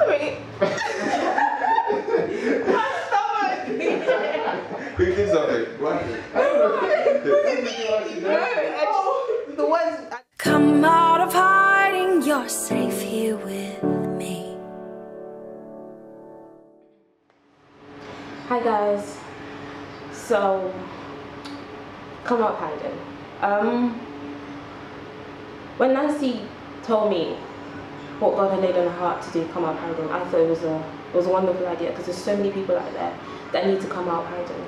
Wait. My stomach. Who did something? What? The ones. Come out of hiding, you're safe here with me. Hi guys, so come out hiding. When Nancy told me what God had laid on her heart to do, come out hiding, I thought it was a wonderful idea, because there's so many people out there that need to come out hiding.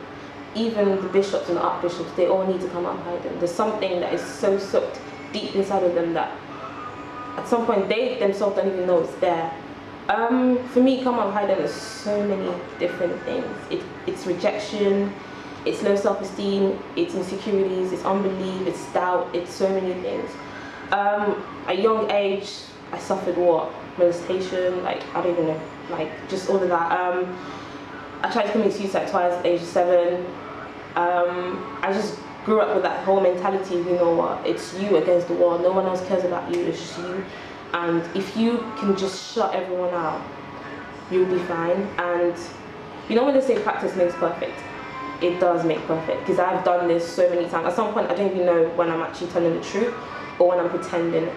Even the bishops and the archbishops, they all need to come out hiding. There's something that is so soaked deep inside of them that at some point they themselves don't even know it's there. For me, come out hiding is so many different things. It's rejection, it's low self-esteem, it's insecurities, it's unbelief, it's doubt, it's so many things. At a young age, I suffered what? Molestation, like, I don't even know, like, just all of that. I tried to commit suicide twice at the age of 7. I just grew up with that whole mentality, you know what, it's you against the world, no one else cares about you, it's just you. And if you can just shut everyone out, you'll be fine. And you know when they say practice makes perfect? It does make perfect, because I've done this so many times. At some point, I don't even know when I'm actually telling the truth or when I'm pretending.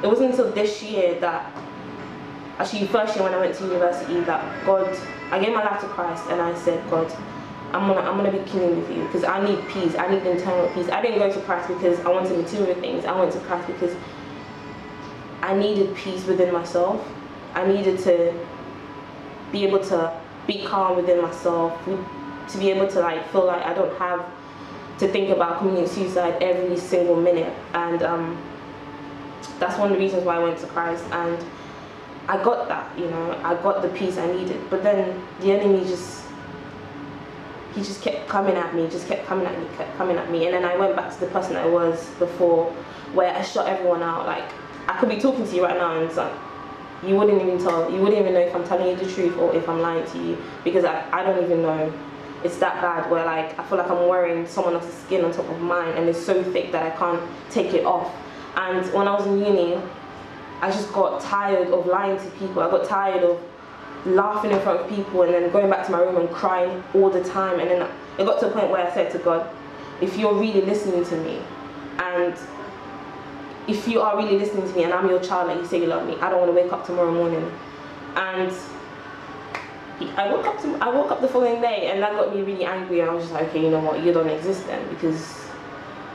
It wasn't until this year that, actually first year when I went to university, that I gave my life to Christ, and I said, God, I'm gonna be killing with you, because I need peace, I need internal peace. I didn't go to Christ because I wanted material things. I went to Christ because I needed peace within myself. I needed to be able to be calm within myself, to be able to like feel like I don't have to think about committing suicide every single minute. And that's one of the reasons why I went to Christ, and I got that, you know, I got the peace I needed. But then the enemy he just kept coming at me, kept coming at me, and then I went back to the person I was before, where I shut everyone out. Like, I could be talking to you right now, and it's like, you wouldn't even know if I'm telling you the truth or if I'm lying to you, because I don't even know. It's that bad, where like, I feel like I'm wearing someone else's skin on top of mine, and it's so thick that I can't take it off. And when I was in uni, I just got tired of lying to people. I got tired of laughing in front of people and then going back to my room and crying all the time. And then it got to a point where I said to God, if you're really listening to me, and if you are really listening to me and I'm your child, like you say you love me, I don't want to wake up tomorrow morning. And I woke up the following day, and that got me really angry. And I was just like, okay, you know what, you don't exist then, because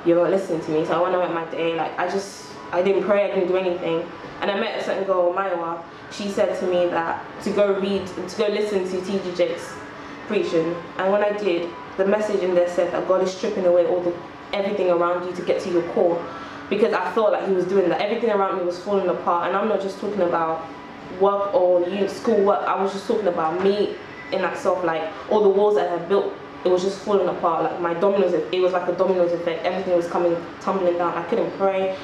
you're not listening to me. So I went about my day, like, I didn't pray, I didn't do anything. And I met a certain girl, Maiwa. She said to me that to go listen to T.D. Jakes preaching. And when I did, the message in there said that God is stripping away everything around you to get to your core. Because I felt like he was doing that. Everything around me was falling apart. And I'm not just talking about work or school work. I was just talking about me in myself. Like, all the walls that I had built, it was just falling apart. Like my dominoes, it was like a dominoes effect. Everything was tumbling down. I couldn't pray.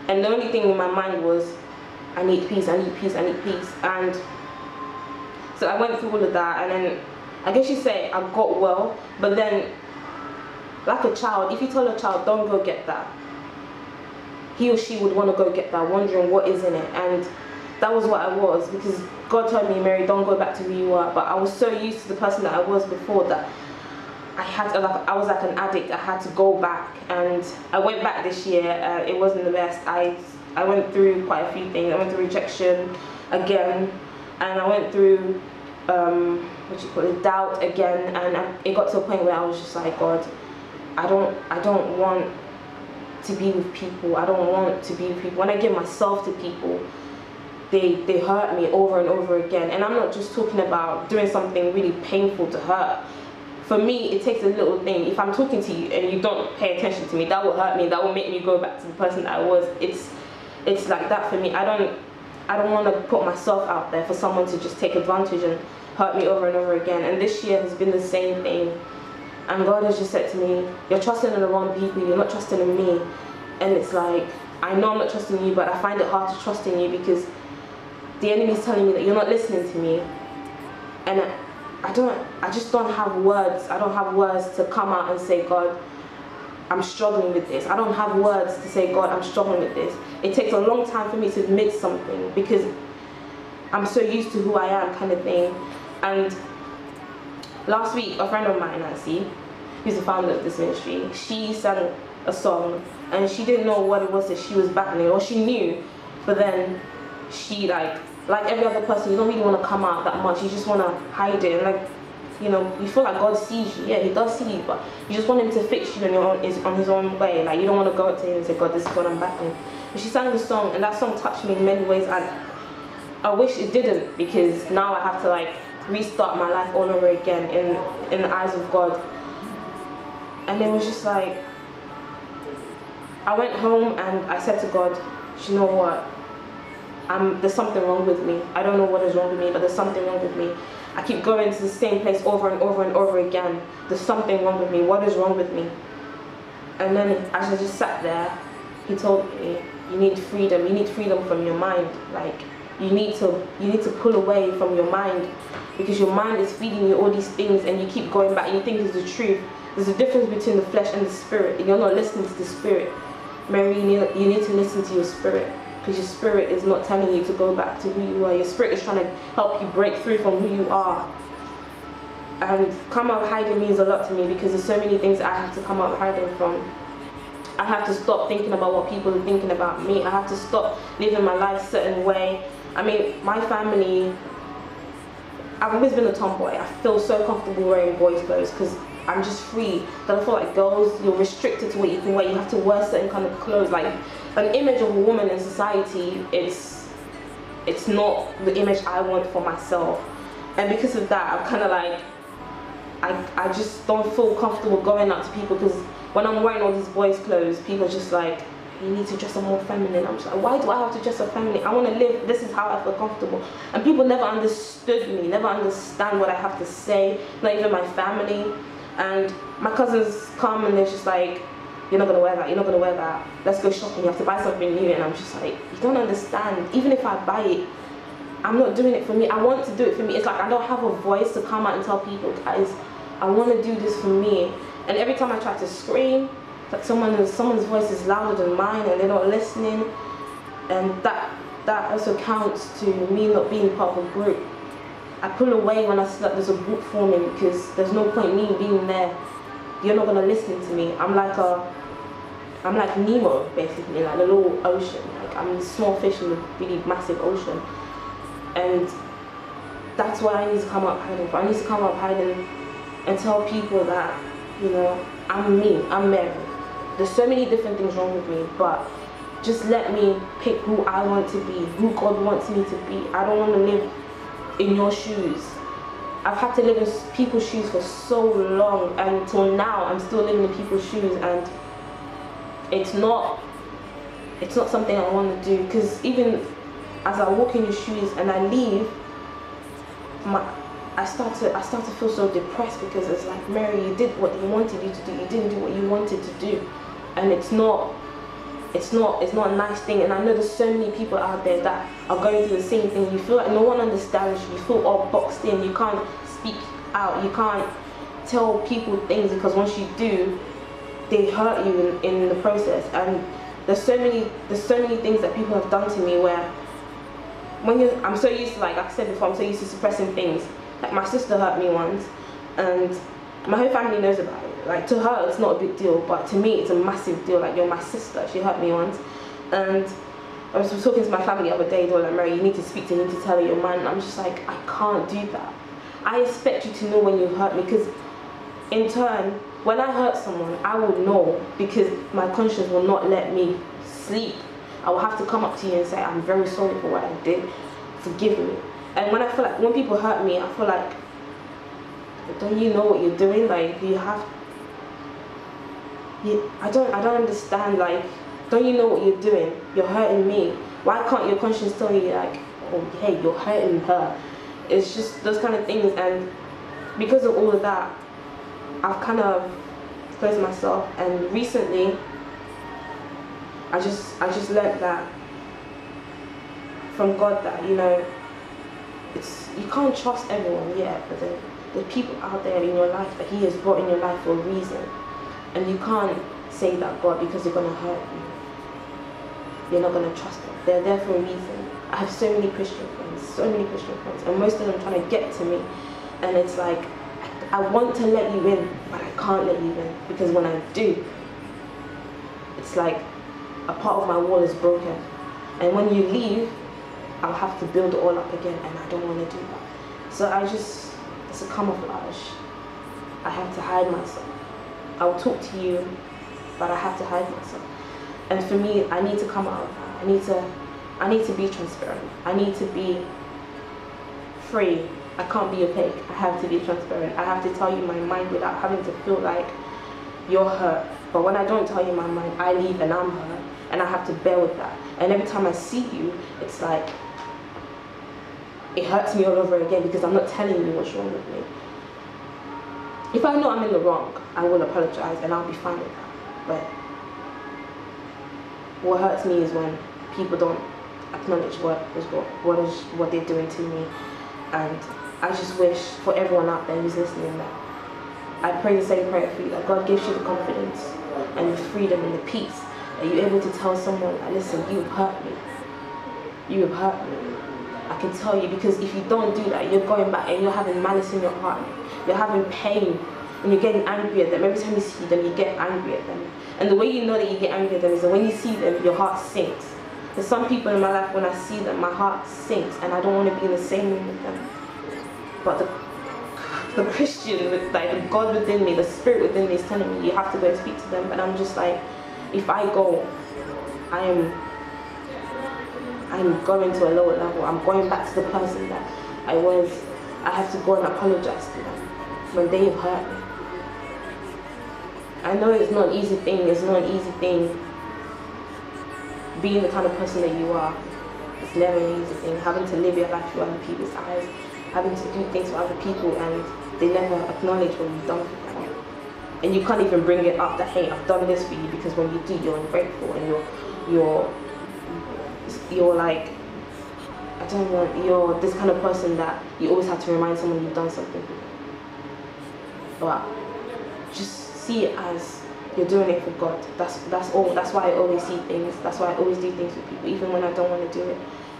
And the only thing in my mind was, I need peace, I need peace, I need peace. And so I went through all of that, and then I guess you say I got well, but then like a child, if you tell a child, don't go get that, he or she would want to go get that, wondering what is in it. And that was what I was, because God told me, Mary, don't go back to who you were. But I was so used to the person that I was before that I was like an addict. I had to go back, and I went back this year. It wasn't the best. I went through quite a few things. I went through rejection again, and I went through doubt again. And it got to a point where I was just like, God, I don't want to be with people. I don't want to be with people. When I give myself to people, they hurt me over and over again. And I'm not just talking about doing something really painful to hurt. For me, it takes a little thing. If I'm talking to you and you don't pay attention to me, that will hurt me. That will make me go back to the person that I was. It's like that for me. I don't want to put myself out there for someone to just take advantage and hurt me over and over again. And this year has been the same thing. And God has just said to me, you're trusting in the wrong people, you're not trusting in me. And it's like, I know I'm not trusting you, but I find it hard to trust in you, because the enemy is telling me that you're not listening to me. And I just don't have words. I don't have words to come out and say, God, I'm struggling with this. I don't have words to say, God, I'm struggling with this. It takes a long time for me to admit something, because I'm so used to who I am kind of thing. And last week, a friend of mine, Nancy, who's the founder of this ministry, she sang a song and she didn't know what it was that she was battling, or she knew, but then she like every other person, you don't really want to come out that much, you just want to hide it, and like, you know, you feel like God sees you. Yeah, he does see you, but you just want him to fix you on his own way. Like, you don't want to go up to him and say, God, this is what I'm battling. But she sang the song, and that song touched me in many ways, and I wish it didn't, because now I have to like restart my life all over again in the eyes of God. And it was just like, I went home and I said to God, you know what, there's something wrong with me. I don't know what is wrong with me, but there's something wrong with me. I keep going to the same place over and over and over again. There's something wrong with me. What is wrong with me? And then as I just sat there, he told me, you need freedom. You need freedom from your mind. Like, you need to pull away from your mind, because your mind is feeding you all these things and you keep going back and you think it's the truth. There's a difference between the flesh and the spirit, and you're not listening to the spirit. Mary, you need to listen to your spirit, because your spirit is not telling you to go back to who you are. Your spirit is trying to help you break through from who you are. And come out hiding means a lot to me, because there's so many things I have to come out hiding from. I have to stop thinking about what people are thinking about me. I have to stop living my life a certain way. I mean, my family, I've always been a tomboy. I feel so comfortable wearing boys' clothes because I'm just free. But I feel like girls, you're restricted to what you can wear. You have to wear certain kind of clothes. Like, an image of a woman in society, it's not the image I want for myself. And because of that, I'm kind of like, I just don't feel comfortable going out to people, because when I'm wearing all these boys' clothes, people are just like, you need to dress up more feminine. I'm just like, why do I have to dress up feminine? I want to live, this is how I feel comfortable. And people never understood me, never understand what I have to say, not even my family. And my cousins come and they're just like, you're not going to wear that, you're not going to wear that. Let's go shopping, you have to buy something new. And I'm just like, you don't understand. Even if I buy it, I'm not doing it for me. I want to do it for me. It's like I don't have a voice to come out and tell people, guys, I want to do this for me. And every time I try to scream, like someone's voice is louder than mine and they're not listening. And that also counts to me not being part of a group. I pull away when I see that there's a group forming, because there's no point in me being there. You're not gonna listen to me. I'm like Nemo, basically, like the little ocean. Like, I'm a small fish in a really massive ocean. And that's why I need to come up hiding. I need to come up hiding and tell people that, you know, I'm me, I'm Mary. There's so many different things wrong with me, but just let me pick who I want to be, who God wants me to be. I don't want to live in your shoes. I've had to live in people's shoes for so long, and until now I'm still living in people's shoes, and it's not something I want to do, because even as I walk in your shoes and I leave, I start to feel so depressed, because it's like, Mary, you did what he wanted you to do, you didn't do what you wanted to do. And it's not a nice thing. And I know there's so many people out there that are going through the same thing. You feel like no one understands you, you feel all boxed in, you can't speak out, you can't tell people things, because once you do, they hurt you in the process. And there's so many things that people have done to me where I'm so used to, like I said before, I'm so used to suppressing things. Like, my sister hurt me once, and my whole family knows about it. Like, to her it's not a big deal, but to me it's a massive deal. Like, you're my sister, she hurt me once. And I was talking to my family the other day, they were like, Mary, you need to speak to him to tell her your man. And I'm just like, I can't do that. I expect you to know when you hurt me, because in turn, when I hurt someone, I will know, because my conscience will not let me sleep. I will have to come up to you and say, I'm very sorry for what I did, forgive me. And when I feel like, when people hurt me, I feel like, don't you know what you're doing? Like, I don't understand. Like, don't you know what you're doing? You're hurting me. Why can't your conscience tell you, like, oh, hey, you're hurting her? It's just those kind of things. And because of all of that, I've kind of closed myself. And recently, I just learned that from God, that, you know, you can't trust everyone yet, but the people out there in your life that he has brought in your life for a reason. And you can't say that, God, because they're going to hurt you, you're not going to trust them. They're there for a reason. I have so many Christian friends, and most of them trying to get to me, and it's like, I want to let you in, but I can't let you in, because when I do, it's like a part of my wall is broken, and when you leave, I'll have to build it all up again, and I don't want to do that. So it's a camouflage. I have to hide myself. I'll talk to you, but I have to hide myself. And for me, I need to come out of that. I need to be transparent. I need to be free. I can't be opaque. I have to be transparent. I have to tell you my mind without having to feel like you're hurt. But when I don't tell you my mind, I leave and I'm hurt. And I have to bear with that. And every time I see you, it's like, it hurts me all over again because I'm not telling you what's wrong with me. If I know I'm in the wrong, I will apologize and I'll be fine with that. But what hurts me is when people don't acknowledge what they're doing to me. And I just wish for everyone out there who's listening that I pray the same prayer for you, that God gives you the confidence and the freedom and the peace, that you're able to tell someone, listen, you've hurt me. You have hurt me. I can tell you, because if you don't do that, you're going back and you're having malice in your heart. You're having pain and you're getting angry at them. Every time you see them, you get angry at them. And the way you know that you get angry at them is that when you see them, your heart sinks. There's some people in my life, when I see them, my heart sinks and I don't want to be in the same room with them. But the Christian, like the God within me, the spirit within me is telling me, you have to go and speak to them. But I'm just like, if I go, I'm going to a lower level. I'm going back to the person that I was. I have to go and apologize to them when they have hurt me. I know it's not an easy thing. It's not an easy thing being the kind of person that you are. It's never an easy thing. Having to live your life through other people's eyes, having to do things for other people, and they never acknowledge what you've done for them. And you can't even bring it up that, hey, I've done this for you, because when you do, you're ungrateful and you're like, I don't know, you're this kind of person that you always have to remind someone you've done something for them. But just see it as you're doing it for God. That's all. That's why I always see things. That's why I always do things with people, even when I don't want to do it.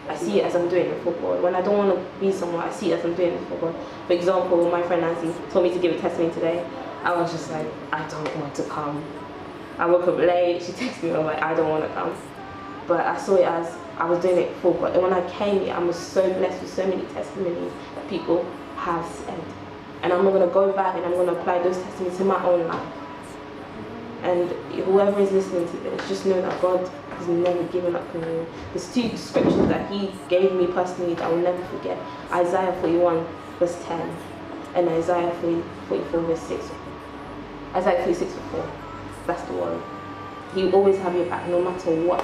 I see it as I'm doing it for God. When I don't want to be somewhere, I see it as I'm doing it for God. For example, my friend Nancy told me to give a testimony today. I was just like, I don't want to come. I woke up late. She texted me. I was like, I don't want to come. But I saw it as I was doing it for God. And when I came here, I was so blessed with so many testimonies that people have said. And I'm going to go back and I'm going to apply those testimonies to my own life. And whoever is listening to this, just know that God has never given up on you. There's two scriptures that He gave me personally that I will never forget. Isaiah 41 verse 10 and Isaiah 44 verse 6. Isaiah 46 verse 4. That's the one. He will always have your back, no matter what.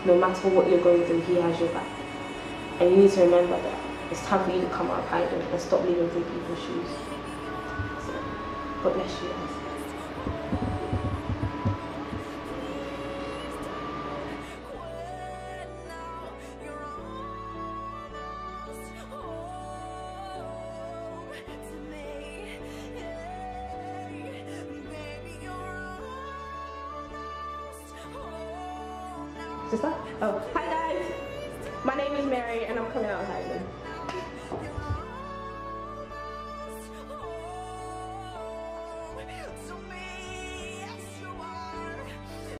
No matter what you're going through, He has your back. And you need to remember that. It's time for you to come out of hiding and stop living through people's shoes. So, God bless you guys. Sister? Oh, hi guys. My name is Mary and I'm coming out of hiding.